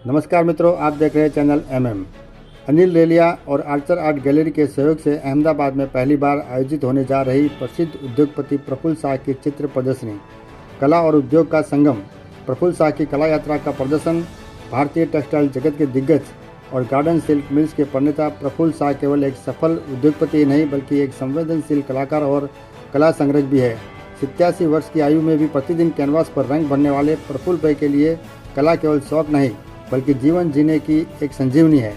नमस्कार मित्रों, आप देख रहे हैं चैनल अनिल रेलिया और आर्चर आर्ट गैलरी के सहयोग से अहमदाबाद में पहली बार आयोजित होने जा रही प्रसिद्ध उद्योगपति प्रफुल्ल शाह की चित्र प्रदर्शनी कला और उद्योग का संगम। प्रफुल्ल शाह की कला यात्रा का प्रदर्शन। भारतीय टेक्सटाइल जगत के दिग्गज और गार्डन सिल्क मिल्स के प्रणेता प्रफुल्ल शाह केवल एक सफल उद्योगपति ही नहीं बल्कि एक संवेदनशील कलाकार और कला संग्रह भी है। 87 वर्ष की आयु में भी प्रतिदिन कैनवास पर रंग भरने वाले प्रफुल्ल भाई के लिए कला केवल शौक नहीं बल्कि जीवन जीने की एक संजीवनी है।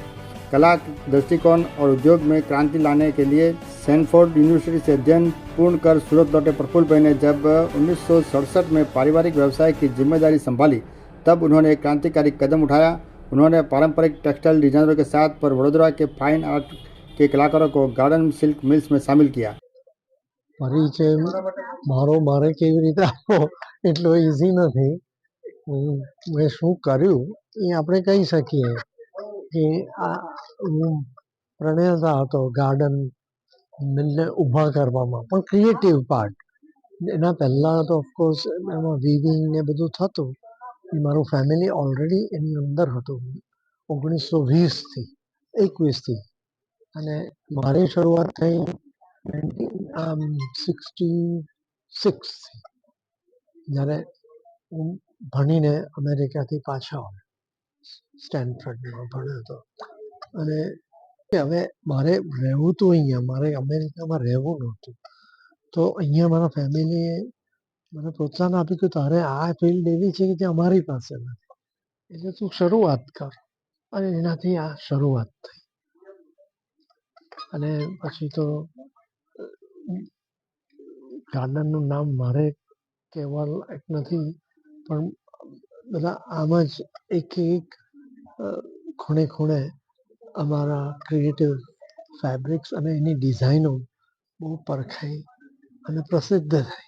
कला दृष्टिकोण और उद्योग में क्रांति लाने के लिए सैनफोर्ड यूनिवर्सिटी से अध्ययन पूर्ण कर सूरत लौटे प्रफुल्ल भाई ने जब 1967 में पारिवारिक व्यवसाय की जिम्मेदारी संभाली तब उन्होंने एक क्रांतिकारी कदम उठाया। उन्होंने पारंपरिक टेक्सटाइल डिजाइनरों के साथ पर वडोदरा के फाइन आर्ट के कलाकारों को गार्डन सिल्क मिल्स में शामिल किया। परिचय મારે કેવી રીતે આપવો એટલો ઇઝી નથી. મેં શું કર્યું એ આપણે કહી શકીએ કે હું પ્રણેતા હતો ગાર્ડન મિલને ઊભા કરવામાં, પણ ક્રિએટિવ પાર્ટ. એના પહેલાં તો ઓફકોર્સ એમાં વીવિંગ ને બધું થતું. એ મારું ફેમિલી ઓલરેડી એની અંદર હતું 1920થી 21થી, અને મારી શરૂઆત થઈ 1966થી, જ્યારે હું ભણીને અમેરિકાથી પાછા આવ્યો, સ્ટેનફર્ડમાં ભણ્યો હતો. અને હવે મારે રહેવું હતું અહીંયા, મારે અમેરિકામાં રહેવું નહોતું. તો અહીંયા મારા ફેમિલીએ મને પ્રોત્સાહન આપ્યું કે તારે આ ફિલ્ડ એવી છે કે જે અમારી પાસે નથી, એટલે તું શરૂઆત કર. અને એનાથી આ શરૂઆત થઈ. અને પછી તો ગાર્ડનનું નામ મારે કેવલ એક નથી, પણ બધા આમ જ એક એક ખૂણે ખૂણે અમારા ક્રિએટિવ ફેબ્રિક્સ અને એની ડિઝાઇનો બહુ પરખાઈ અને પ્રસિદ્ધ થઈ.